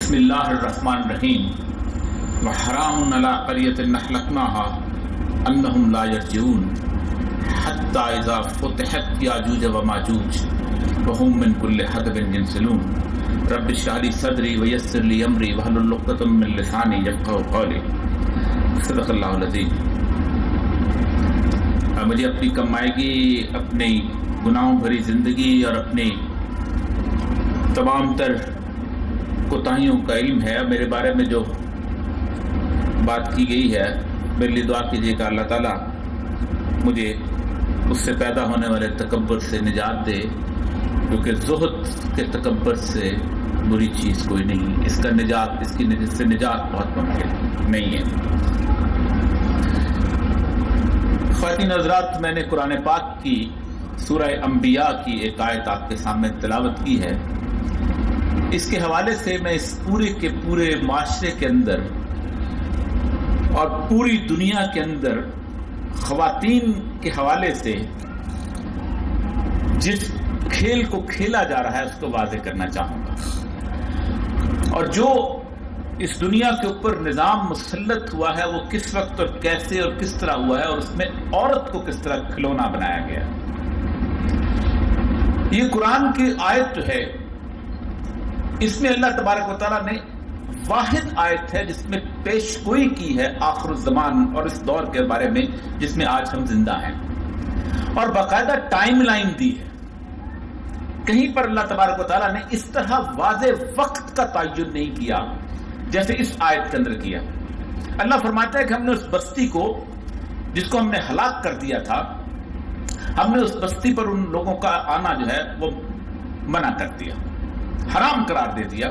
بسم اللہ الرحمن الرحیم وحرام علی قریۃ اہلکناها انہم لا یرجعون حتی اذا فتحت یاجوج وماجوج وهم من کل حدب ینسلون رب اشرح لی صدری ویسر لی امری واحلل عقدۃ من لسانی یفقہوا قولی۔ صدق اللہ العظیم۔ مجھے اپنی کمائیگی، اپنی گناہوں بھری زندگی اور اپنی تمام تر کوتاہیوں کا علم ہے۔ میرے بارے میں جو بات کی گئی ہے میرے لیے دعا کیجیے کہ اللہ تعالیٰ مجھے اس سے پیدا ہونے والے تکبر سے نجات دے، کیونکہ زہد کے تکبر سے بری چیز کوئی نہیں، اس سے نجات بہت ممکن نہیں ہے۔ خواتین حضرات، میں نے قرآن پاک کی سورہ انبیاء کی ایک آیت آپ کے سامنے تلاوت کی ہے۔ اس کے حوالے سے میں اس پورے کے پورے معاشرے کے اندر اور پوری دنیا کے اندر خواتین کے حوالے سے جس کھیل کو کھیلا جا رہا ہے اس کو واضح کرنا چاہوں گا، اور جو اس دنیا کے اوپر نظام مسلط ہوا ہے وہ کس وقت اور کیسے اور کس طرح ہوا ہے، اور اس میں عورت کو کس طرح کھلونا بنایا گیا۔ یہ قرآن کی آیت جو ہے اس میں اللہ تبارک و تعالیٰ نے واحد آیت ہے جس میں پیش گوئی کی ہے آخر الزمان اور اس دور کے بارے میں جس میں آج ہم زندہ ہیں، اور باقاعدہ ٹائم لائن دی ہے۔ کہیں پر اللہ تبارک و تعالیٰ نے اس طرح واضح وقت کا تعین نہیں کیا جیسے اس آیت کے اندر کیا۔ اللہ فرماتا ہے کہ ہم نے اس بستی کو جس کو ہم نے ہلاک کر دیا تھا، ہم نے اس بستی پر ان لوگوں کا آنا جو ہے وہ منع کر دیا، حرام قرار دے دیا۔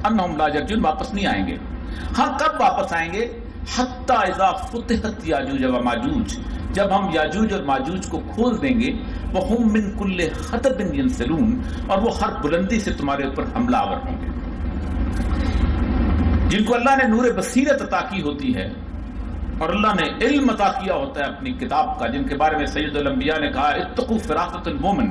انہم لا یرجعون، واپس نہیں آئیں گے۔ ہاں کب واپس آئیں گے؟ حتی اذا فتحت یاجوج و ماجوج، جب ہم یاجوج اور ماجوج کو کھول دیں گے۔ وہم من کل حدب ینسلون، اور وہ ہر بلندی سے تمہارے اوپر حملہ آور ہوں گے۔ جن کو اللہ نے نور بصیرت عطا کی ہوتی ہے اور اللہ نے علم عطا کیا ہوتا ہے اپنی کتاب کا، جن کے بارے میں سید الانبیاء نے کہا اتقوا فراست المومن،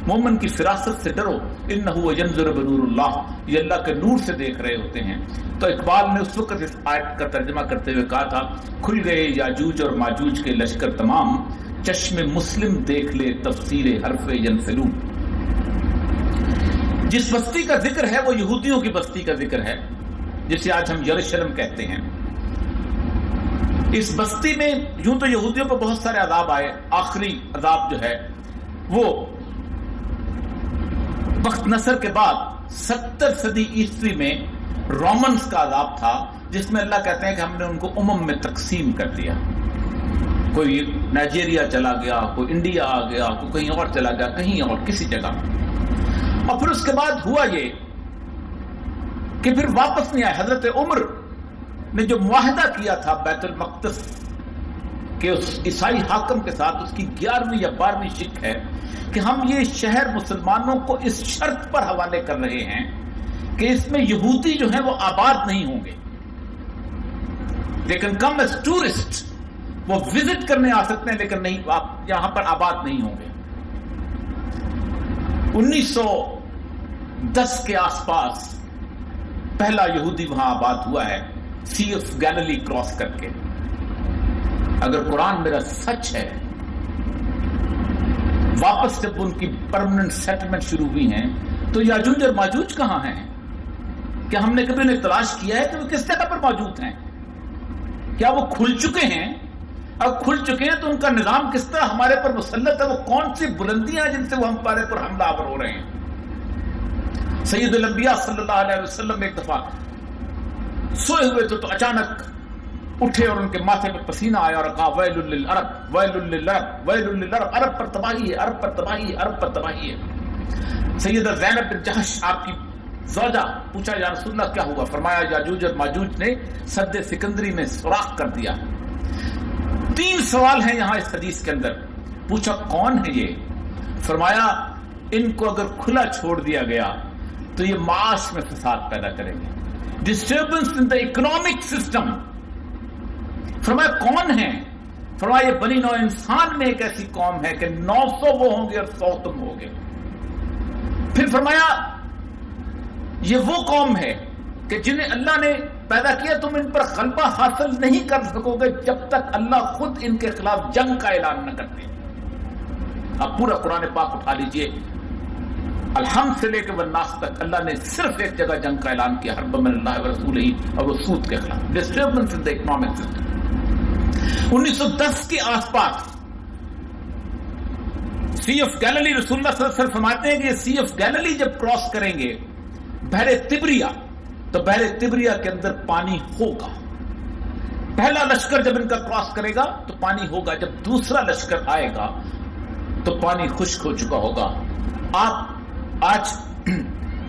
مومن کی فراست سے ڈرو، انہ ینظر بنور اللہ، یہ اللہ کے نور سے دیکھ رہے ہوتے ہیں۔ تو اقبال نے اس وقت اس آیت کا ترجمہ کرتے ہوئے کہا تھا کھل گئے یاجوج اور ماجوج کے لشکر تمام، چشم مسلم دیکھ لے تفسیر حرف ینسلون۔ جس بستی کا ذکر ہے وہ یہودیوں کی بستی کا ذکر ہے جسے آج ہم یروشلم کہتے ہیں۔ اس بستی میں یوں تو یہودیوں پر بہت سارے عذاب آئے، آخری عذاب جو ہے وہ وقت نصر کے بعد 70 صدی عیسوی میں رومنز کا عذاب تھا، جس میں اللہ کہتے ہیں کہ ہم نے ان کو امم میں تقسیم کر دیا۔ کوئی نائجیریا چلا گیا، کوئی انڈیا آ گیا، کوئی کہیں اور چلا گیا، کہیں اور کسی جگہ۔ اور پھر اس کے بعد ہوا یہ کہ پھر واپس نہیں آئے۔ حضرت عمر نے جو معاہدہ کیا تھا بیت المقدس کہ اس عیسائی حاکم کے ساتھ، اس کی 11ویں یا 12ویں شک ہے کہ ہم یہ شہر مسلمانوں کو اس شرط پر حوالے کر رہے ہیں کہ اس میں یہودی جو ہیں وہ آباد نہیں ہوں گے، لیکن کم ایز ٹورسٹ، وہ وزٹ کرنے آ سکتے ہیں لیکن نہیں، آپ یہاں پر آباد نہیں ہوں گے۔ 1910 کے آس پاس پہلا یہودی وہاں آباد ہوا ہے، سی آف گیلیلی کراس کر کے۔ اگر قرآن میرا سچ ہے، واپس جب ان کی پرماننٹ سیٹلمنٹ شروع ہوئی ہیں تو یاجوج اور ماجوج کہاں ہیں؟ کیا ہم نے کبھی انہیں تلاش کیا ہے کہ وہ کس جگہ پر موجود ہیں؟ کیا وہ کھل چکے ہیں؟ اگر کھل چکے ہیں تو ان کا نظام کس طرح ہمارے پر مسلط ہے؟ وہ کون سی بلندیاں ہیں جن سے وہ ہمارے پر حملہ آور ہو رہے ہیں؟ سید الانبیاء صلی اللہ علیہ وسلم ایک دفعہ سوئے ہوئے تو اچانک اٹھے اور ان کے ماتھے پہ پسینہ آیا اور کہا ویل للعرب ویل للعرب ویل للعرب، عرب پر تباہی ہے، عرب پر تباہی ہے، عرب پر تباہی ہے۔ سیدہ زینب بن جحش آپ کی زوجہ، پوچھا یا رسول اللہ کیا ہوا؟ فرمایا یاجوج اور ماجوج نے سد سکندری میں سوراخ کر دیا۔ 3 سوال ہیں یہاں اس حدیث کے اندر۔ پوچھا کون ہے یہ؟ فرمایا ان کو اگر کھلا چھوڑ دیا گیا تو یہ معاش میں فساد پیدا کریں گے، disturbance in the economic system. فرمایا کون ہیں؟ فرمایا یہ بنی نوع انسان میں ایک ایسی قوم ہے کہ 900 وہ ہوں گے اور 100 تم ہوگے۔ پھر فرمایا یہ وہ قوم ہے کہ جنہیں اللہ نے پیدا کیا تم ان پر غلبہ حاصل نہیں کر سکو گے جب تک اللہ خود ان کے خلاف جنگ کا اعلان نہ کرتے. اب پورا قرآن پاک اٹھا لیجئے، الحمد سے لے کے والناس تک اللہ نے صرف ایک جگہ جنگ کا اعلان کیا، حرب من اللہ ورسولہ، اور وہ سود کے خلاف، disturbance in the economic system. 1910 کے آس پاس سی آف گیلیلی، رسول اللہ صلی اللہ علیہ وسلم فرماتے ہیں کہ سی آف گیلیلی جب کراس کریں گے بحر تبریا، تو بحر تبریا کے اندر پانی ہوگا. پہلا لشکر جب ان کا کراس کرے گا تو پانی ہوگا، جب دوسرا لشکر آئے گا تو پانی خشک ہو چکا ہوگا. آپ آج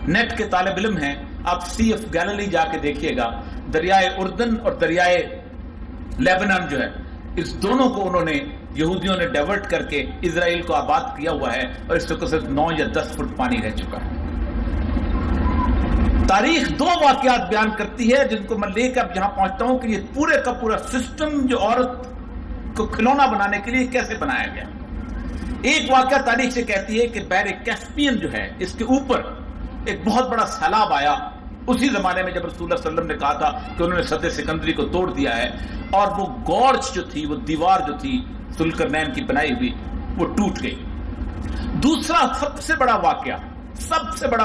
نیٹ کے طالب علم ہیں، آپ سی آف گیلیلی جا کے دیکھیے گا، دریائے اردن اور دریائے لیبنان جو ہے، اس دونوں کو انہوں نے یہودیوں نے ڈائیورٹ کر کے اسرائیل کو آباد کیا ہوا ہے، اور اس وقت صرف 9 یا 10 فٹ پانی رہ چکا ہے. تاریخ 2 واقعات بیان کرتی ہے جن کو میں لے کے اب یہاں پہنچتا ہوں کہ یہ پورے کا پورا سسٹم جو عورت کو کھلونا بنانے کے لیے کیسے بنایا گیا. ایک واقعہ تاریخ سے کہتی ہے کہ بحر کیسپین جو ہے، اس کے اوپر ایک بہت بڑا سیلاب آیا اسی زمانے میں جب رسول اللہ صلی اللہ علیہ وسلم نے کہا تھا کہ انہوں نے صدر سکندری کو توڑ دیا ہے، اور وہ گورج جو تھی، وہ دیوار جو تھی ذوالقرنین کی بنائی ہوئی، وہ ٹوٹ گئی. دوسرا سب سے بڑا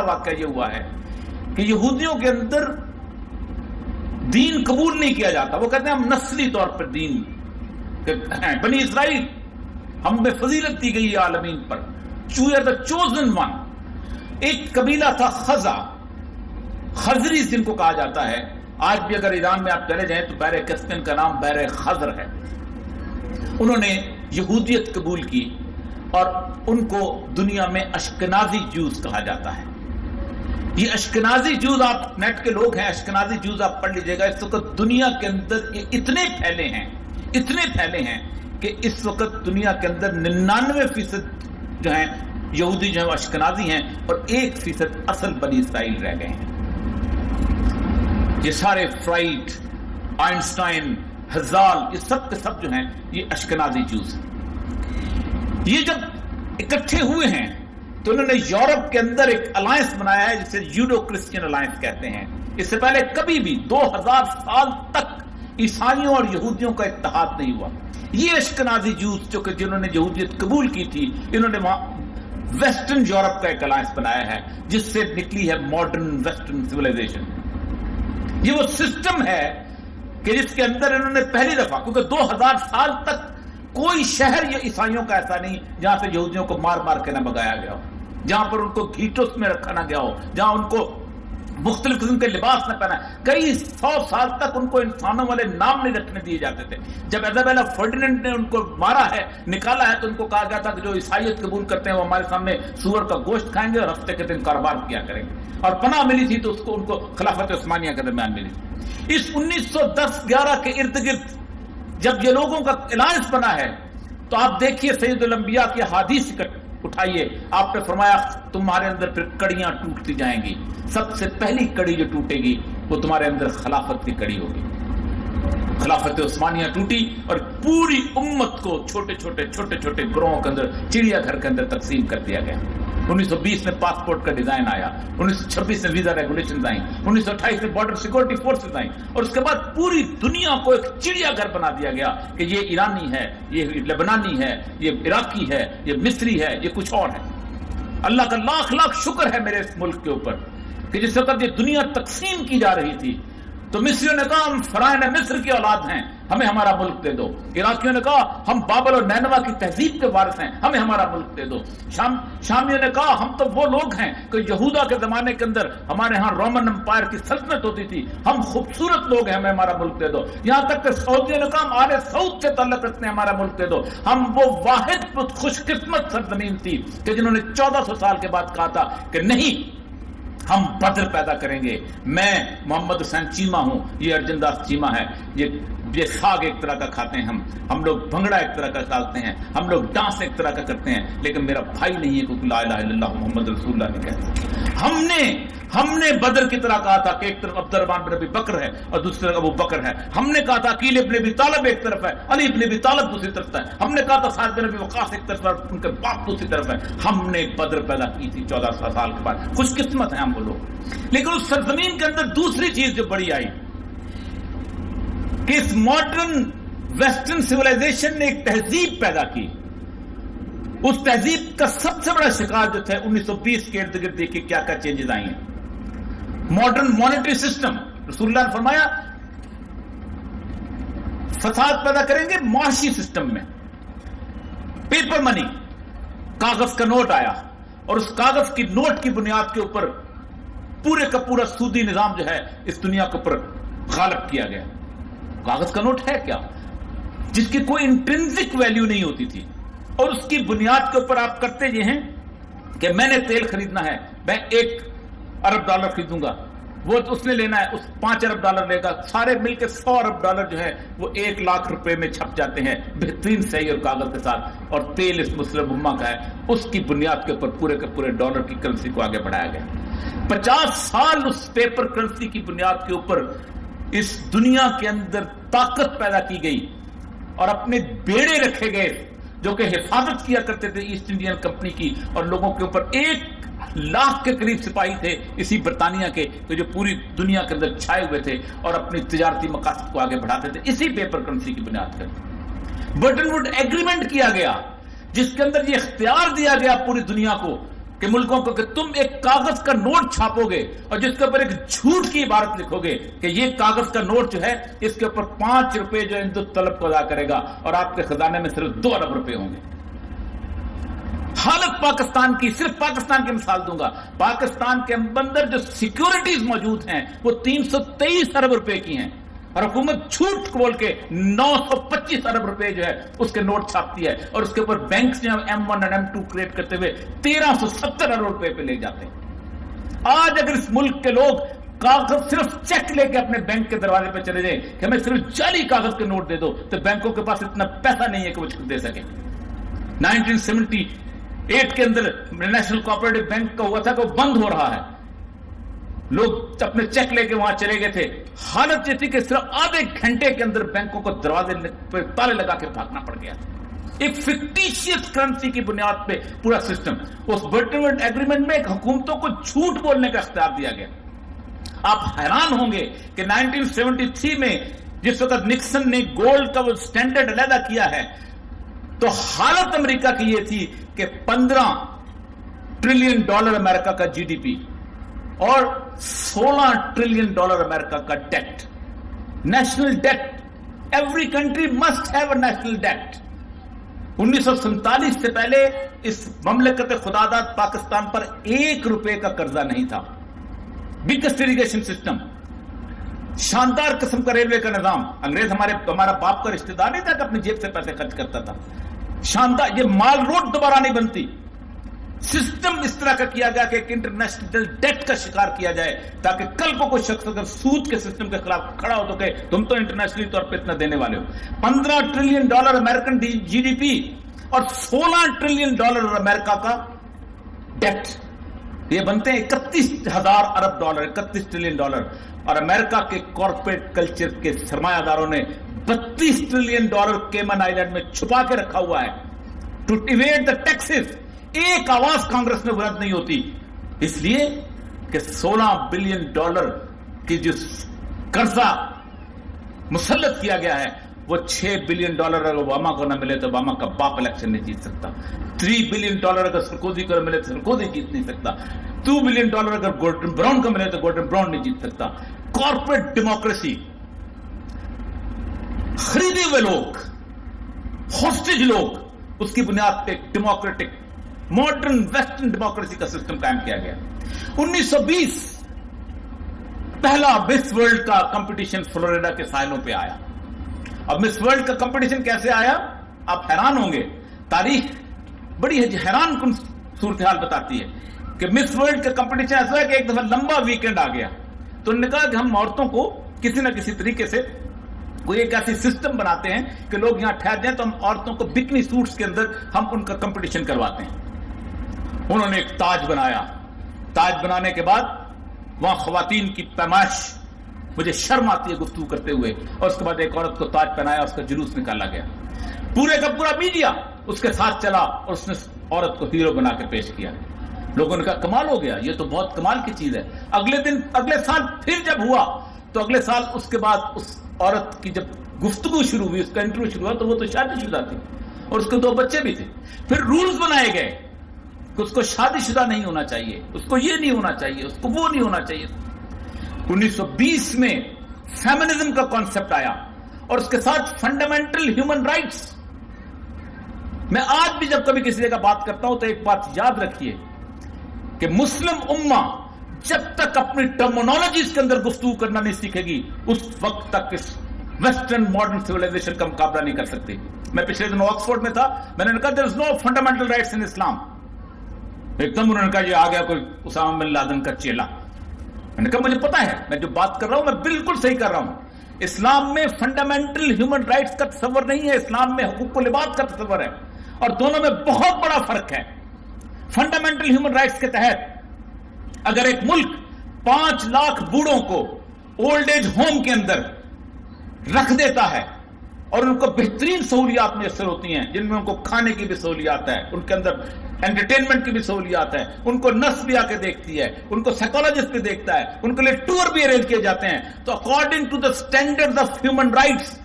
واقعہ یہ ہوا ہے کہ یہودیوں کے اندر دین قبول نہیں کیا جاتا. وہ کہتے ہیں ہم نسلی طور پر دین، بنی اسرائیل ہم میں فضیلت دی گئی عالمین پر، we are the chosen one. ایک قبیلہ تھا خزری جن کو کہا جاتا ہے. آج بھی اگر ایران میں آپ چلے جائیں تو بحر کیسپین کا نام بحر خزر ہے. انہوں نے یہودیت قبول کی اور ان کو دنیا میں اشکنازی جوز کہا جاتا ہے. یہ اشکنازی جوز، آپ نیٹ کے لوگ ہیں، اشکنازی جوز آپ پڑھ لیجئے گا. اس وقت دنیا کے اندر یہ اتنے پھیلے ہیں کہ اس وقت دنیا کے اندر 99% جو ہیں یہودی جو ہیں وہ اشکنازی ہیں، اور 1% اصل بنی اسرائیل رہ گئے ہیں. یہ سارے فرائڈ، آئنسٹائن، ہزال، یہ سب کے سب جو ہیں یہ اشکنازی جوز ہیں. یہ جب اکٹھے ہوئے ہیں تو انہوں نے یورپ کے اندر ایک الائنس بنایا ہے جسے یوڈو کرسچین الائنس کہتے ہیں. اس سے پہلے کبھی بھی 2000 سال تک عیسائیوں اور یہودیوں کا اتحاد نہیں ہوا. یہ اشکنازی جوز جو کہ جنہوں نے یہودیت قبول کی تھی، انہوں نے وہاں ویسٹرن یورپ کا ایک الائنس بنایا ہے جس سے نکلی ہے ماڈرن ویسٹرن سویلائزیشن. یہ وہ سسٹم ہے کہ جس کے اندر انہوں نے پہلی دفعہ، کیونکہ 2000 سال تک کوئی شہر یہ عیسائیوں کا ایسا نہیں جہاں سے یہودیوں کو مار مار کے نہ بگایا گیا ہو، جہاں پر ان کو گھیٹوس میں رکھا نہ گیا ہو، جہاں ان کو مختلف قسم کے لباس نہ پہنا. کئی 100 سال تک ان کو انسانوں والے نام نہیں رکھنے دیے جاتے تھے. جب ایزابیلا فرڈیننڈ نے ان کو مارا ہے، نکالا ہے، تو ان کو کہا گیا تھا کہ جو عیسائیت قبول کرتے ہیں وہ ہمارے سامنے سور کا گوشت کھائیں گے اور ہفتے کے دن کاروبار کیا کریں گے. اور پناہ ملی تھی تو اس کو ان کو خلافت عثمانیہ کے درمیان ملی تھی. اس 1910-11 کے ارد گرد جب یہ لوگوں کا الائنس بنا ہے تو آپ دیکھیے سید الانبیاء کی حدیث اٹھائیے. آپ نے فرمایا تمہارے اندر پھر کڑیاں ٹوٹتی جائیں گی. سب سے پہلی کڑی جو ٹوٹے گی وہ تمہارے اندر خلافت کی کڑی ہوگی. خلافت عثمانیہ ٹوٹی اور پوری امت کو چھوٹے چھوٹے گروہوں کے اندر، چڑیا گھر کے اندر تقسیم کر دیا گیا. 1920 میں پاسپورٹ کا ڈیزائن آیا، 1926 میں ویزا ریگولیشنز آئیں، 1928 میں بارڈر سیکورٹی فورسز آئیں، اور اس کے بعد پوری دنیا کو ایک چڑیا گھر بنا دیا گیا کہ یہ ایرانی ہے، یہ لبنانی ہے، یہ عراقی ہے، یہ مصری ہے، یہ کچھ اور ہے. اللہ کا لاکھ لاکھ شکر ہے میرے اس ملک کے اوپر کہ جس وقت یہ دنیا تقسیم کی جا رہی تھی تو مصریوں نے کہا ہم فرعون مصر کی اولاد ہیں، ہمیں ہمارا ملک دے دو. عراقیوں نے کہا ہم بابل اور نینوا کی تہذیب کے وارث ہیں، ہمیں ہمارا ملک دے دو. شامیوں نے کہا ہم تو وہ لوگ ہیں کہ یہودا کے زمانے کے اندر ہمارے ہاں رومن امپائر کی سلطنت ہوتی تھی، ہم خوبصورت لوگ ہیں، ہمیں ہمارا ملک دے دو. یہاں تک کہ سعودیوں نے کہا ہم آل سعود سے تعلق رکھتے ہیں، ہمارا ملک دے دو. ہم وہ واحد خوش قسمت سرزمین تھی کہ جنہوں نے 1400 سال کے بعد کہا تھا کہ نہیں، ہم بدر پیدا کریں گے. میں محمد حسین چیمہ ہوں، یہ ارجن داس چیمہ ہے، یہ یہ ساگ ایک طرح کا کھاتے ہیں ہم لوگ بھنگڑا ایک طرح کا ڈالتے ہیں، ہم لوگ ڈانس ایک طرح کا کرتے ہیں، لیکن میرا بھائی نہیں ہے کیونکہ لا الہ الا اللہ محمد رسول اللہ نہیں کہتے۔ ہم نے بدر کی طرح کہا تھا کہ ایک طرف عبد الرحمن بن ابی بکر ہے اور دوسری طرف ابو بکر ہے، ہم نے کہا تھا عقیل ابن ابی طالب ایک طرف ہے، علی ابن ابی طالب دوسری طرف ہے، ہم نے کہا تھا سعد بن ابی وقاص ایک طرف ہے، ان کے باپ دوسری طرف ہے۔ ہم نے بدر پیدا کی تھی 1400 سال کے بعد، خوش قسمت ہیں ہم وہ لوگ۔ لیکن اس سرزمین کے اندر دوسری چیز جو بڑی آئی کہ اس ماڈرن ویسٹرن سیولائزیشن نے ایک تہذیب پیدا کی، اس تہذیب کا سب سے بڑا شکار جو تھا 1920 کے ارد گرد دیکھیے کیا کیا چینجز آئی ہیں۔ ماڈرن مانیٹری سسٹم، رسول اللہ نے فرمایا فساد پیدا کریں گے معاشی سسٹم میں۔ پیپر منی، کاغذ کا نوٹ آیا اور اس کاغذ کی نوٹ کی بنیاد کے اوپر پورے کا پورا سودی نظام جو ہے اس دنیا کے اوپر غالب کیا گیا۔ کاغذ کا نوٹ ہے کیا جس کی کوئی انٹرنسک ویلیو نہیں ہوتی تھی، اور اس کی بنیاد کے اوپر آپ کرتے یہ ہیں کہ میں نے تیل خریدنا ہے، میں 1 ارب ڈالر خریدوں گا، وہ اس نے لینا ہے، اس 5 ارب ڈالر لے گا، سارے مل کے 100 ارب ڈالر جو ہے وہ 1 لاکھ روپے میں چھپ جاتے ہیں بہترین صحیح اور کاغذ کے ساتھ، اور تیل اس مسلم امہ کا ہے، اس کی بنیاد کے اوپر پورے کے پورے ڈالر کی کرنسی کو آگے بڑھایا گیا۔ 50 سال اس پیپر کرنسی کی بنیاد کے اوپر اس دنیا کے اندر طاقت پیدا کی گئی اور اپنے بیڑے رکھے گئے جو کہ حفاظت کیا کرتے تھے ایسٹ انڈین کمپنی کی، اور لوگوں کے اوپر 1 لاکھ کے قریب سپاہی تھے اسی برطانیہ کے جو پوری دنیا کے اندر چھائے ہوئے تھے اور اپنی تجارتی مقاصد کو آگے بڑھاتے تھے اسی پیپر کرنسی کی بنیاد پر۔ برٹن ووڈ ایگریمنٹ کیا گیا جس کے اندر یہ اختیار دیا گیا پوری دنیا کو کہ ملکوں کو کہ تم ایک کاغذ کا نوٹ چھاپو گے اور جس کے اوپر ایک جھوٹ کی عبارت لکھو گے کہ یہ کاغذ کا نوٹ جو ہے اس کے اوپر 5 روپے جو ہندوت طلب کو ادا کرے گا اور آپ کے خزانے میں صرف 2 ارب روپے ہوں گے۔ حالت پاکستان کی، صرف پاکستان کی مثال دوں گا، پاکستان کے اندر جو سیکیورٹیز موجود ہیں وہ 323 ارب روپے کی ہیں، اور حکومت جھوٹ بول کے 925 ارب روپے جو ہے اس کے نوٹ چھاپتی ہے، اور اس کے اوپر بینکس نے M1 اور M2 کریٹ کرتے ہوئے 1370 ارب روپے پہ لے جاتے ہیں۔ آج اگر اس ملک کے لوگ کاغذ صرف چیک لے کے اپنے بینک کے دروازے پہ چلے جائیں کہ ہمیں صرف جعلی کاغذ کے نوٹ دے دو، تو بینکوں کے پاس اتنا پیسہ نہیں ہے کہ وہ دے سکیں۔ 1978 کے اندر نیشنل کوآپریٹو بینک کا ہوا تھا کہ وہ بند ہو رہا ہے، لوگ اپنے چیک لے کے وہاں چلے گئے تھے، حالت یہ تھی کہ صرف آدھے گھنٹے کے اندر بینکوں کو دروازے پہ تالے لگا کے بھاگنا پڑ گیا تھا۔ ایک فکٹیشیس کرنسی کی بنیاد پہ پورا سسٹم۔ اس برٹن ووڈ ایگریمنٹ میں ایک حکومتوں کو جھوٹ بولنے کا اختیار دیا گیا۔ آپ حیران ہوں گے کہ 1973 میں جس وقت نکسن نے گولڈ کا وہ سٹینڈرڈ علیحدہ کیا ہے تو حالت امریکہ کی یہ تھی کہ 15 ٹریلین ڈالر امریکہ کا جی ڈی پی اور 16 ٹریلین ڈالر امریکہ کا debt, national debt. Every country must have a national debt. 1947 سے پہلے اس مملکت خداداد پاکستان پر 1 روپے کا قرضہ نہیں تھا۔ بگیسٹ اریگیشن سسٹم، شاندار قسم کا ریلوے کا نظام۔ انگریز ہمارا باپ کا رشتہ دار نہیں تھا کہ اپنی جیب سے پیسے خرچ کرتا تھا۔ شاندار، یہ مال روڈ دوبارہ نہیں بنتی۔ سسٹم اس طرح کا کیا گیا کہ ایک انٹرنیشنل ڈیٹ کا شکار کیا جائے تاکہ کل کو کوئی شخص اگر سود کے سسٹم کے خلاف کھڑا ہو تو کہ تم تو انٹرنیشنلی طور پہ اتنا دینے والے ہو۔ 15 trillion dollar American G D P اور 16 ٹریلین ڈالر امریکہ کا ڈیٹ، یہ بنتے ہیں 31,000 ارب ڈالر، 31 ٹریلین ڈالر۔ اور امریکہ کے کارپوریٹ کلچر کے سرمایہ داروں نے 32 ٹریلین ڈالر کیمن آئیلینڈ میں چھپا کے رکھا ہوا ہے ٹو ایویڈ دا ٹیکسز۔ ایک آواز کانگریس میں بلند نہیں ہوتی، اس لیے کہ 16 بلین ڈالر کی جو قرضہ مسلط کیا گیا ہے وہ 6 بلین ڈالر اگر اوباما کو نہ ملے تو اوباما کا باپ الیکشن نہیں جیت سکتا۔ 3 بلین ڈالر اگر سرکوزی کو ملے تو سرکوزی جیت نہیں سکتا۔ 2 بلین ڈالر اگر گورڈن براؤن کو ملے تو گورڈن براؤن نہیں جیت سکتا۔ کارپوریٹ ڈیموکریسی، خریدے ہوئے لوگ، ہوسٹیج لوگ، اس کی بنیاد پہ ایک ڈیموکریٹک ماڈرن ویسٹرن ڈیموکریسی کا سسٹم قائم کیا گیا۔ 1920 پہلا مس ورلڈ کا کمپٹیشن فلوریڈا کے ساحلوں پہ آیا۔ اب مس ورلڈ کا کمپٹیشن کیسے آیا آپ حیران ہوں گے۔ تاریخ بڑی حیران کن صورتحال بتاتی ہے کہ مس ورلڈ کا کمپٹیشن ایسا ہے کہ ایک دفعہ لمبا ویکینڈ آ گیا تو انہوں نے کہا کہ ہم عورتوں کو کسی نہ کسی طریقے سے کوئی ایک ایسی سسٹم بناتے ہیں کہ لوگ یہاں ٹھہر جائیں تو ہم عورتوں کو بکنی سوٹس کے اندر ہم ان کا کمپٹیشن کرواتے ہیں. انہوں نے ایک تاج بنایا. تاج بنانے کے بعد وہاں خواتین کی پیمائش، مجھے شرم آتی ہے گفتگو کرتے ہوئے، اور اس کے بعد ایک عورت کو تاج پہنایا، اس کا جلوس نکالا گیا. پورے کا پورا میڈیا اس کے ساتھ چلا اور اس نے عورت کو ہیرو بنا کے پیش کیا. لوگوں نے کہا کمال ہو گیا، یہ تو بہت کمال کی چیز ہے. اگلے سال پھر جب ہوا تو اگلے سال اس کے بعد اس عورت کی جب گفتگو شروع ہوئی، اس کا انٹرویو شروع ہوا، تو وہ تو شادی شدہ تھی اور اس کے 2 بچے بھی تھے. پھر رولز بنائے گئے کہ اس کو شادی شدہ نہیں ہونا چاہیے، اس کو یہ نہیں ہونا چاہیے، اس کو وہ نہیں ہونا چاہیے. 1920 میں فیمنزم کا کانسیپٹ آیا اور اس کے ساتھ فنڈامنٹل ہیومن رائٹس. میں آج بھی جب کبھی کسی جگہ بات کرتا ہوں تو ایک بات یاد رکھیے کہ مسلم امہ جب تک اپنی ٹرمینالوجیز کے اندر گفتگو کرنا نہیں سیکھے گی، اس وقت تک اس ویسٹرن ماڈرن سیولائزیشن کا مقابلہ نہیں کر سکتی. میں پچھلے دن آکسفورڈ میں تھا، میں نے کہا there is no fundamental rights in Islam. ایک دم انہوں نے کہا یہ آ گیا کوئی اسامہ بن لادن کا چیلا. میں نے کہا مجھے پتا ہے میں جو بات کر رہا ہوں میں بالکل صحیح کر رہا ہوں. اسلام میں فنڈامنٹل ہیومن رائٹس کا تصور نہیں ہے، اسلام میں حقوق العباد کا تصور ہے، اور دونوں میں بہت بڑا فرق ہے. فنڈامنٹل ہیومن رائٹس کے تحت اگر ایک ملک 5 لاکھ بوڑھوں کو اولڈ ایج ہوم کے اندر رکھ دیتا ہے اور ان کو بہترین سہولیات میسر ہوتی ہیں، جن میں ان کو کھانے کی بھی سہولیات ہے، ان کے اندر انٹرٹینمنٹ کی بھی سہولیات ہے، ان کو نرس بھی آ کے دیکھتی ہے، ان کو سائیکولوجسٹ بھی دیکھتا ہے، ان کے لیے ٹور بھی ارینج کیے جاتے ہیں، تو according to the standard of human rights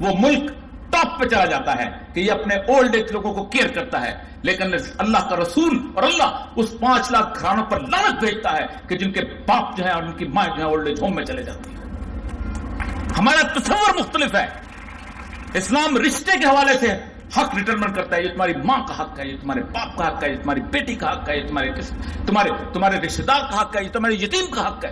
وہ ملک ٹاپ پہ چلا جاتا ہے کہ یہ اپنے اولڈ ایج لوگوں کو کیئر کرتا ہے. لیکن اللہ کا رسول اور اللہ اس 5 لاکھ گھرانوں پر لعنت بھیجتا ہے کہ جن کے باپ جو ہیں اور ان کی ماں جو ہیں اولڈ ایج ہوم میں چلے جاتی ہیں. ہمارا تصور مختلف ہے. اسلام رشتے کے حوالے سے حق ڈٹرمن کرتا ہے، یہ تمہاری ماں کا حق ہے، یہ تمہارے باپ کا حق ہے، یہ تمہاری بیٹی کا حق ہے، یہ تمہارے رشتے دار کا حق ہے، یہ تمہارے یتیم کا حق ہے.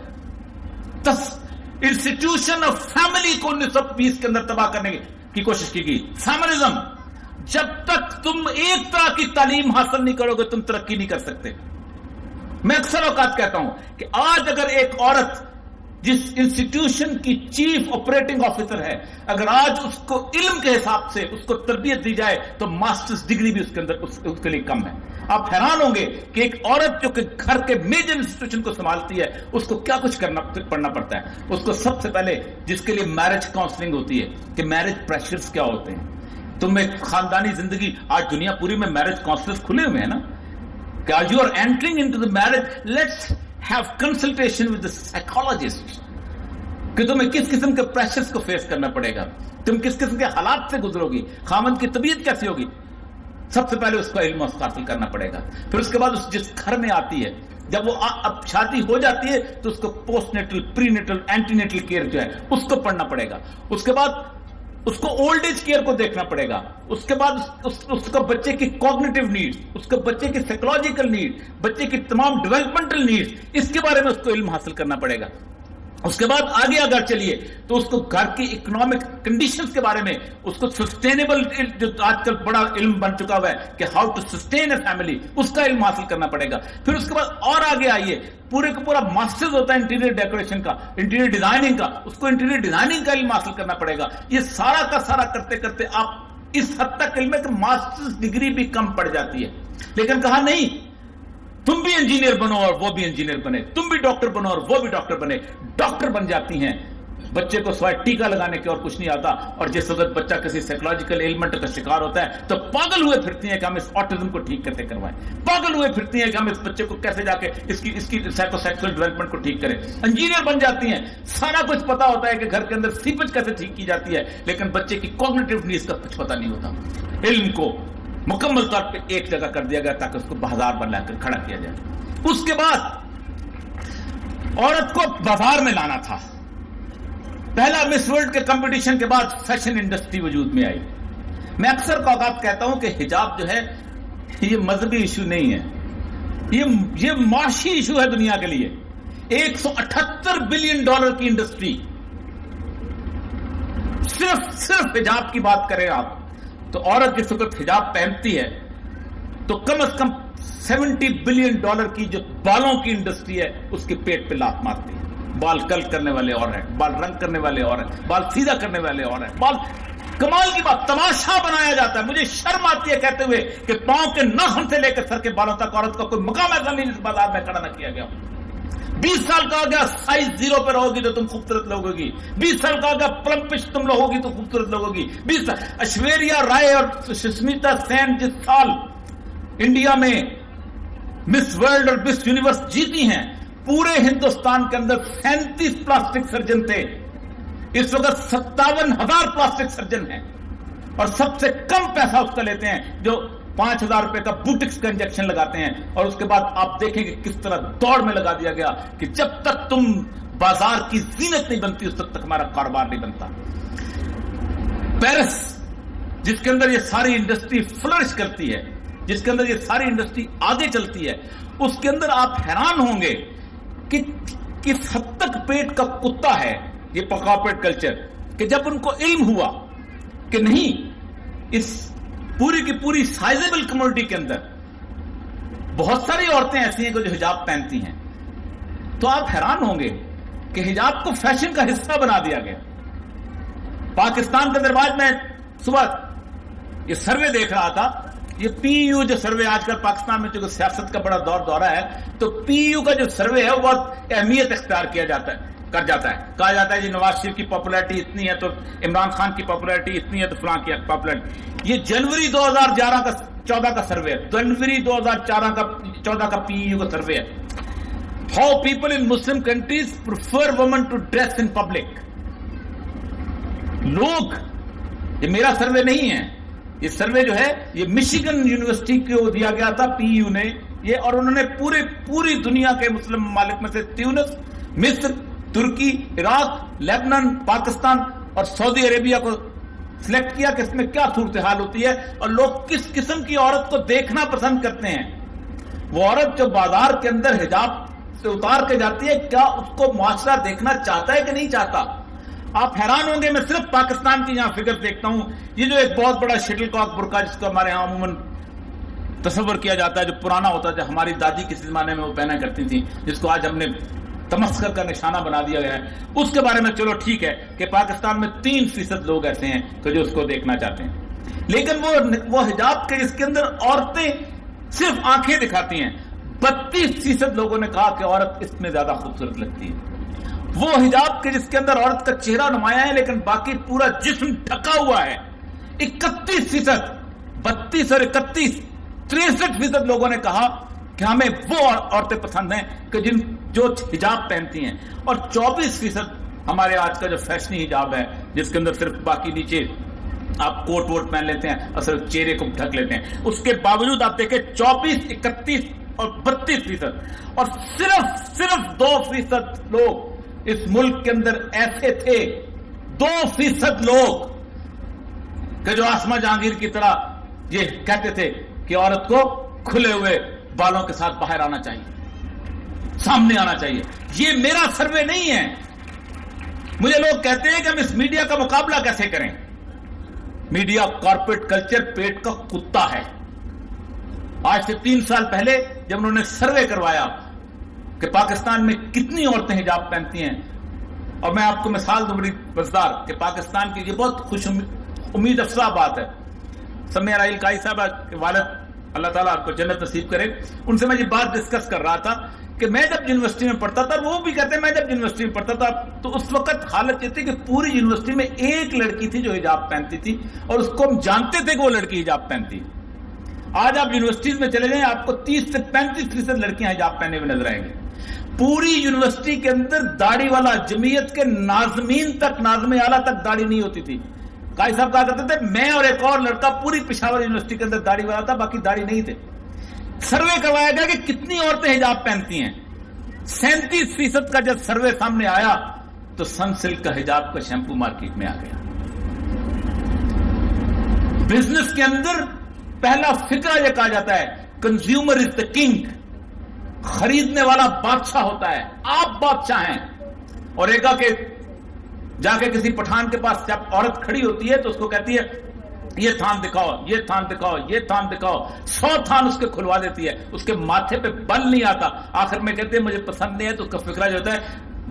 انسٹیٹیوشن آف فیملی کو 1920 کے اندر تباہ کرنے کی کوشش کی گئی. فیمنزم، جب تک تم ایک طرح کی تعلیم حاصل نہیں کرو گے تم ترقی نہیں کر سکتے. میں اکثر اوقات کہتا ہوں کہ آج اگر ایک عورت جس انسٹیٹیوشن کی چیف آپریٹنگ آفیسر ہے، اگر آج اس کو علم کے حساب سے اس کو تربیت دی جائے تو ماسٹرز ڈگری بھی اس کے اندر اس کے لیے کم ہے. آپ حیران ہوں گے کہ ایک عورت جو کہ گھر کے میجر انسٹیٹیوشن کو سنبھالتی ہے اس کو کیا کچھ پڑھنا پڑتا ہے. اس کو سب سے پہلے جس کے لیے میرج کاؤنسلنگ ہوتی ہے کہ میرج پریشرز کیا ہوتے ہیں. تم ایک خاندانی زندگی، آج دنیا پوری میں میرج کاؤنسلرز کھلے ہوئے ہیں نا، کہ آج you are entering into the marriage, let's have consultation with the psychologist کہ تمہیں کس قسم کے پریشرز کو فیس کرنا پڑے گا، تم کس قسم کے حالات سے گزرو گی، خامند کی طبیعت کیسی ہوگی. سب سے پہلے اس کو علم حاصل کرنا پڑے گا. پھر اس کے بعد اس جس گھر میں آتی ہے، جب وہ اب شادی ہو جاتی ہے تو اس کو پوسٹ نیٹل، پری نیٹل، اینٹی نیٹل کیئر جو ہے اس کو پڑھنا پڑے گا. اس کے بعد اس کو اولڈ ایج کیئر کو دیکھنا پڑے گا. اس کے بعد اس کو بچے کی کوگنیٹو نیڈز، اس کو بچے کی سائیکولوجیکل نیڈ، بچے کی تمام ڈیولپمنٹل نیڈز، اس کے بارے میں اس کو علم حاصل کرنا پڑے گا. اس کے بعد آگے اگر چلیے تو اس کو گھر کی اکنامک کنڈیشنز کے بارے میں، اس کو سسٹینیبل جو آج کل بڑا علم بن چکا ہوا ہے کہ how to sustain a family, اس کا علم حاصل کرنا پڑے گا. پھر اس کے بعد اور آگے آئیے، پورے کا پورا ماسٹرز ہوتا ہے انٹیریئر ڈیکوریشن کا، انٹیریئر ڈیزائننگ کا، اس کو انٹیریئر ڈیزائننگ کا علم حاصل کرنا پڑے گا. یہ سارا کا سارا کرتے کرتے آپ اس حد تک علم ہے کہ ماسٹرز ڈگری بھی کم پڑ جاتی ہے. لیکن کہا نہیں، تم بھی انجینئر بنو اور وہ بھی انجینئر بنے، تم بھی ڈاکٹر بنو اور وہ بھی ڈاکٹر بنے. ڈاکٹر بن جاتی ہیں، بچے کو سوائے ٹیکا لگانے کے اور کچھ نہیں آتا، اور جس وقت بچہ کسی سائیکولوجیکل ایلمنٹ کا شکار ہوتا ہے تو پاگل ہوئے پھرتی ہیں کہ ہم اس آٹزم کو ٹھیک کرتے کروائیں، پاگل ہوئے پھرتی ہیں کہ ہم اس بچے کو کیسے جا کے اس کی سائیکل ڈیولپمنٹ کو ٹھیک کریں. انجینئر بن جاتی ہیں، سارا کچھ پتا ہوتا ہے کہ گھر کے اندر سیپج کیسے ٹھیک کی جاتی ہے، لیکن بچے کی کوگنیٹو نیڈز کا کچھ پتا نہیں ہوتا. علم کو مکمل طور پہ ایک جگہ کر دیا گیا تاکہ اس کو بازار بنا کر کھڑا کیا جائے. اس کے بعد عورت کو بازار میں لانا تھا. پہلا مس ورلڈ کے کمپٹیشن کے بعد فیشن انڈسٹری وجود میں آئی. میں اکثر اوقات کہتا ہوں کہ حجاب جو ہے یہ مذہبی ایشو نہیں ہے، یہ معاشی ایشو ہے دنیا کے لیے. $178 بلین کی انڈسٹری، صرف حجاب کی بات کریں آپ تو عورت جس وقت حجاب پہنتی ہے تو کم از کم $70 بلین کی جو بالوں کی انڈسٹری ہے اس کے پیٹ پہ لات مارتی ہے. بال کل کرنے والے اور ہیں، بال رنگ کرنے والے اور ہیں، بال سیدھا کرنے والے اور ہیں، بال کمال کی بات تماشا بنایا جاتا ہے. مجھے شرم آتی ہے کہتے ہوئے کہ پاؤں کے ناخن سے لے کر سر کے بالوں تک عورت کا کوئی مقام ایسا نہیں اس بازار میں کھڑا نہ کیا گیا. 20 سال کا ہو گیا سائز 0 پر ہوگی تو تم خوبصورت لوگوں گی. 20 سال کا ہو گیا پلمپش تم لوگوں گی تو خوبصورت لوگوں گی. 20 سال ایشوریا رائے اور سشمیتا سین جس سال انڈیا میں مس ورلڈ اور مس یونیورس جیتی ہیں، پورے ہندوستان کے اندر 37 پلاسٹک سرجن تھے. اس وقت 57,000 پلاسٹک سرجن ہیں اور سب سے کم پیسہ اس کا لیتے ہیں جو 5,000 روپے کا بوٹکس کا انجیکشن لگاتے ہیں. اور اس کے بعد آپ دیکھیں کہ کس طرح دوڑ میں لگا دیا گیا کہ جب تک تم بازار کی زینت نہیں بنتی اس تک ہمارا کاروبار نہیں بنتا. پیرس جس کے اندر یہ ساری انڈسٹری فلرش کرتی ہے، جس کے اندر یہ ساری انڈسٹری آگے چلتی ہے، اس کے اندر آپ حیران ہوں گے کہ کس حد تک پیٹ کا کتا ہے یہ کارپوریٹ کلچر، کہ جب ان کو علم ہوا کہ نہیں اس پوری کی پوری سائزیبل کمیونٹی کے اندر بہت ساری عورتیں ایسی ہیں جو حجاب پہنتی ہیں، تو آپ حیران ہوں گے کہ حجاب کو فیشن کا حصہ بنا دیا گیا. پاکستان کے اندر آج میں صبح یہ سروے دیکھ رہا تھا، یہ پی یو جو سروے آج کل پاکستان میں چونکہ سیاست کا بڑا دورہ ہے تو پی یو کا جو سروے ہے وہ بہت اہمیت اختیار کر جاتا ہے. کہا جاتا ہے جی نواز شریف کی پاپولیرٹی اتنی ہے تو عمران خان کی پاپولیرٹی اتنی ہے تو فلاں کی پاپولیرٹی. یہ جنوری 2014 کا سروے ہے، جنوری 2014 کا پی یو کا سروے ہے. How people in Muslim countries prefer women to dress in public. لوگ، یہ میرا سروے نہیں ہے، یہ سروے جو ہے یہ مشیگن یونیورسٹی کو دیا گیا تھا پی یو نے یہ، اور انہوں نے پوری دنیا کے مسلم ممالک میں سے تیونس، مصر، ترکی، عراق، لیبنان، پاکستان اور سعودی عربیہ کو سلیکٹ کیا کہ اس میں کیا صورتحال ہوتی ہے اور لوگ کس قسم کی عورت کو دیکھنا پسند کرتے ہیں. وہ عورت جو بازار کے اندر حجاب سے اتار کے جاتی ہے، کیا اس کو معاشرہ دیکھنا چاہتا ہے کہ نہیں چاہتا؟ آپ حیران ہوں گے. میں صرف پاکستان کی یہاں فگر دیکھتا ہوں، یہ جو ایک بہت بڑا شٹل کاک برقع جس کو ہمارے ہاں عموماً تصور کیا جاتا ہے، جو پرانا ہوتا ہے، جو ہماری دادی کسی زمانے میں وہ پہنا کرتی تھی، جس کو آج ہم نے تمسخر کا نشانہ بنا دیا گیا ہے، اس کے بارے میں چلو ٹھیک ہے کہ پاکستان میں 3% لوگ ایسے ہیں کہ جو اس کو دیکھنا چاہتے ہیں. لیکن وہ حجاب کے جس کے اندر عورتیں صرف آنکھیں دکھاتی ہیں، 32% لوگوں نے کہا کہ عورت اس میں زیادہ خوبصورت لگتی ہے. وہ حجاب کے جس کے اندر عورت کا چہرہ نمایاں ہے لیکن باقی پورا جسم ڈھکا ہوا ہے، 31%، 32 اور 31، 63% لوگوں نے کہا کہ ہمیں وہ عورتیں پسند ہیں کہ جو حجاب پہنتی ہیں. اور 24% ہمارے آج کا جو فیشنی حجاب ہے جس کے اندر صرف باقی نیچے آپ کوٹ ووٹ پہن لیتے ہیں اور صرف چہرے کو ڈھک لیتے ہیں. اس کے باوجود آپ دیکھیں 24، 31 اور 32%، اور صرف 2% لوگ اس ملک کے اندر ایسے تھے، 2% لوگ کہ جو آسما جہانگیر کی طرح یہ کہتے تھے کہ عورت کو کھلے ہوئے بالوں کے ساتھ باہر آنا چاہیے، سامنے آنا چاہیے. یہ میرا سروے نہیں ہے. مجھے لوگ کہتے ہیں کہ ہم اس میڈیا کا مقابلہ کیسے کریں. میڈیا کارپوریٹ کلچر پیٹ کا کتا ہے. آج سے 3 سال پہلے جب انہوں نے سروے کروایا کہ پاکستان میں کتنی عورتیں حجاب پہنتی ہیں، اور میں آپ کو مثال دوں بڑی مزدار کہ پاکستان کی یہ بہت خوش امید افزا بات ہے. سمیہ راحیل کائی صاحبہ کے والد اللہ تعالیٰ آپ کو جنت نصیب کرے، ان سے میں یہ بات ڈسکس کر رہا تھا کہ میں جب یونیورسٹی میں پڑھتا تھا، وہ بھی کہتے ہیں میں جب یونیورسٹی میں پڑھتا تھا تو اس وقت حالت یہ تھی کہ پوری یونیورسٹی میں ایک لڑکی تھی جو حجاب پہنتی تھی اور اس کو ہم جانتے تھے کہ وہ لڑکی حجاب پہنتی. آج آپ یونیورسٹیز میں چلے جائیں، آپ کو 30 سے 35% لڑکیاں حجاب پہنے ہوئے نظر آئیں گے. پوری یونیورسٹی کے اندر داڑھی والا جمعیت کے ناظمین تک، ناظم اعلیٰ تک داڑھی نہیں ہوتی تھی. قاضی صاحب کہا کرتے تھے میں اور ایک اور لڑکا پوری پشاور یونیورسٹی کے اندر داڑھی والا تھا، باقی داڑھی نہیں تھے. سروے کروایا گیا کہ کتنی عورتیں حجاب پہنتی ہیں. 37% کا جب سروے سامنے آیا تو سنسلک کا حجاب کا شیمپو مارکیٹ میں آ گیا. بزنس کے اندر پہلا فکرہ یہ کہا جاتا ہے کنزیومر از دا کنگ. خریدنے والا بادشاہ ہوتا ہے، آپ بادشاہ ہیں. اور ایک کہ جا کے کسی پٹھان کے پاس جب عورت کھڑی ہوتی ہے تو اس کو کہتی ہے یہ تھان دکھاؤ، یہ تھان دکھاؤ، یہ تھان دکھاؤ. 100 تھان اس کے کھلوا دیتی ہے، اس کے ماتھے پہ بل نہیں آتا. آخر میں کہتے ہیں مجھے پسند نہیں ہے. تو اس کا فکرہ جو ہوتا ہے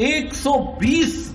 120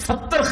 70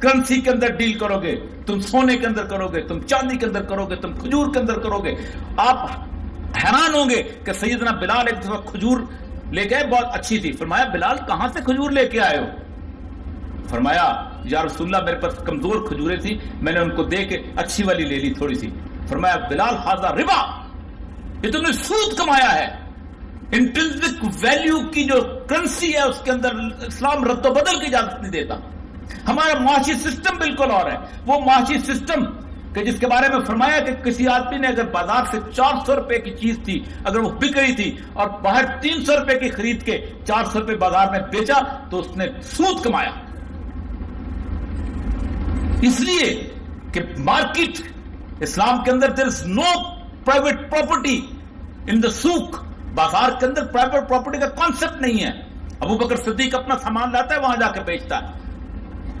کرنسی کے اندر ڈیل کرو گے، تم سونے کے اندر کرو گے، تم چاندی کے اندر کرو گے، تم کھجور کے اندر کرو گے۔ آپ حیران ہوں گے کہ سیدنا بلال ایک دفعہ کھجور لے گئے، بہت اچھی تھی۔ فرمایا بلال کہاں سے کھجور لے کے آئے ہو؟ فرمایا یا رسول اللہ میرے پاس کمزور کھجوریں تھی، میں نے ان کو دے کے اچھی والی لے لی تھوڑی سی۔ فرمایا بلال ھذا ربا، یہ تم نے سود کمایا ہے۔ انٹرنسک ویلیو کی جو کرنسی ہے اس کے اندر اسلام رد و بدل کی اجازت نہیں دیتا۔ ہمارا معاشی سسٹم بالکل اور ہے، وہ معاشی سسٹم کہ جس کے بارے میں فرمایا کہ کسی آدمی نے اگر بازار سے 400 روپے کی چیز تھی، اگر وہ بک رہی تھی اور باہر 300 روپے کی خرید کے 400 روپے بازار میں بیچا تو اس نے سود کمایا۔ اس لیے کہ مارکیٹ اسلام کے اندر there is no private property in the سوق، بازار کے اندر پرائیویٹ پراپرٹی کا کانسیپٹ نہیں ہے۔ ابو بکر صدیق اپنا سامان لاتا ہے، وہاں جا کے بیچتا ہے۔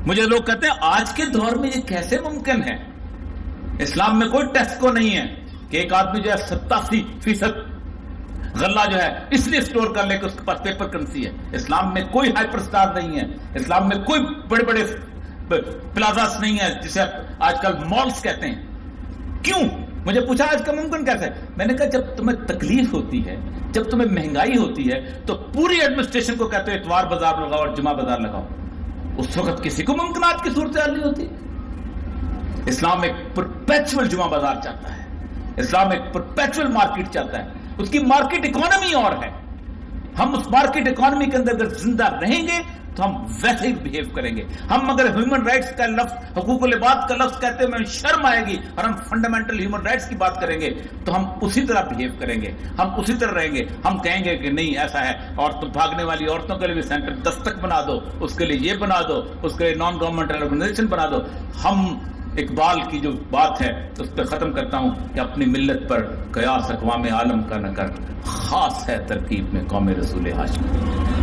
مجھے لوگ کہتے ہیں آج کے دور میں یہ کیسے ممکن ہے؟ اسلام میں کوئی ٹیسکو نہیں ہے کہ ایک آدمی جو ہے 87% غلہ جو ہے اس لیے اسٹور کر لے کہ اس کے پاس پیپر کرنسی ہے۔ اسلام میں کوئی ہائپر سٹار نہیں ہے، اسلام میں کوئی بڑے بڑے پلازاس نہیں ہے جسے آج کل مالز کہتے ہیں۔ کیوں؟ مجھے پوچھا آج کا ممکن کیسے؟ میں نے کہا جب تمہیں تکلیف ہوتی ہے، جب تمہیں مہنگائی ہوتی ہے تو پوری ایڈمنسٹریشن کو کہتے ہیں اتوار بازار لگاؤ اور جمعہ بازار لگاؤ۔ اس وقت کسی کو ممکنات کی صورتحال نہیں ہوتی۔ اسلام ایک پرپیچول جمعہ بازار چاہتا ہے، اسلام ایک پرپیچول مارکیٹ چاہتا ہے، اس کی مارکیٹ اکانومی اور ہے۔ ہم اس مارکیٹ اکانومی کے اندر اگر زندہ رہیں گے تو ہم ویسے ہی بہیو کریں گے۔ ہم اگر ہیومن رائٹس کا لفظ، حقوق العباد کا لفظ کہتے ہیں ہمیں شرم آئے گی اور ہم فنڈامنٹل ہیومن رائٹس کی بات کریں گے تو ہم اسی طرح بہیو کریں گے، ہم اسی طرح رہیں گے۔ ہم کہیں گے کہ نہیں ایسا ہے، اور تو بھاگنے والی عورتوں کے لیے بھی سینٹر دستک بنا دو، اس کے لیے یہ بنا دو، اس کے لیے نان گورنمنٹ آرگنائزیشن بنا دو۔ ہم اقبال کی جو بات ہے اس پہ ختم کرتا ہوں کہ اپنی ملت پر قیاس اقوام عالم کا نہ کر، خاص ہے ترکیب میں قوم رسول ہاشم۔